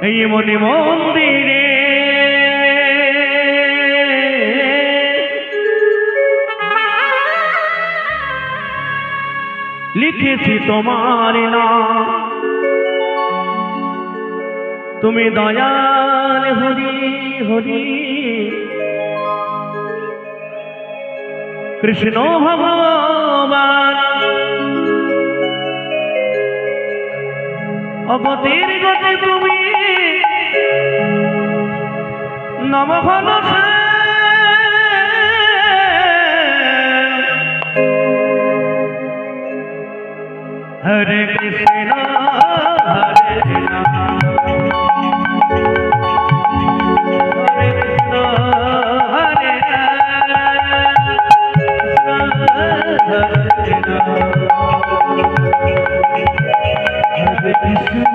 এই মনে মন্দিরে লিখেছি তোমার নাম, তুমি দয়াল হরি হরি কৃষ্ণ ভগবান। অগতির গতি তুমি নমঘন হরে কৃষ্ণ হরে রাম হরে কৃষ্ণ হরে রাম হরে কৃষ্ণ।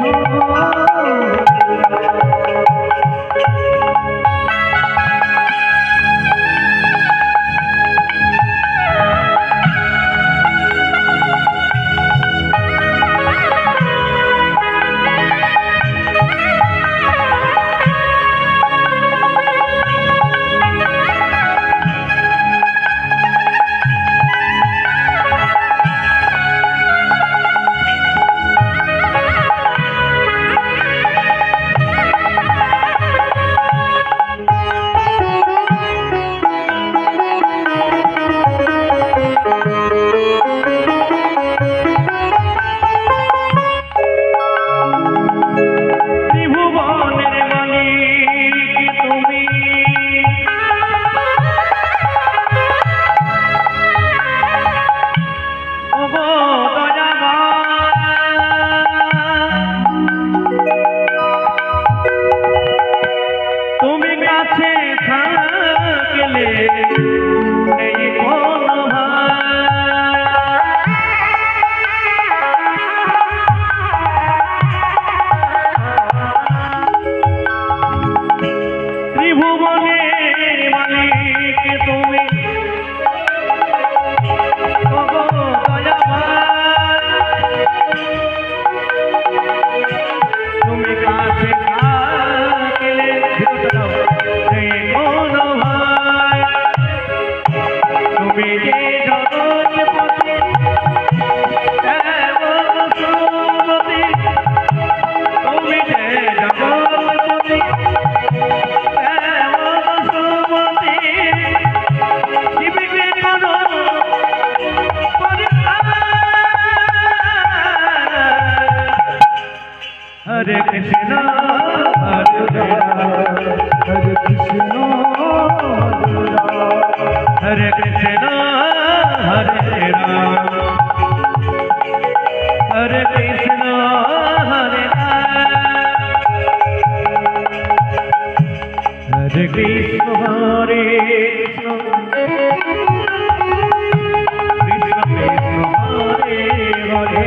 हरे कृष्ण हरे राम हरे कृष्ण हरे कृष्ण हरे राम हरे कृष्ण हरे राम हरे कृष्ण हरे कृष्ण कृष्ण हरे हरे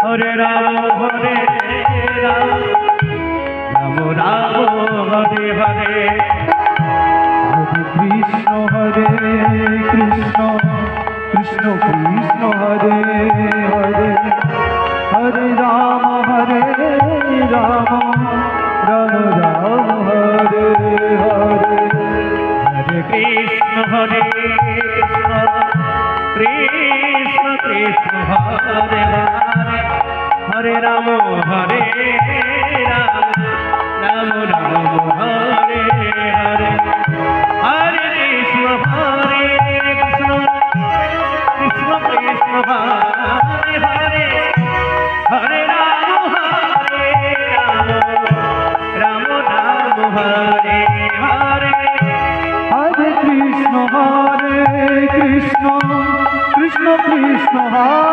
हरे राम हरे राम राम राम हरे हरे हरे कृष्ण हरे कृष्ण कृष्ण कृष्ण हरे हरे हरे राम राम राम हरे हरे हरे कृष्ण हरे कृष्ण कृष्ण हरे हरे हरे राम हरे राम राम राम हरे हरे हरे कृष्ण कृष्ण कृष्ण हरे हरे हरे राम राम राम हरे हरे हरे कृष्ण कृष्ण कृष्ण कृष्ण हरे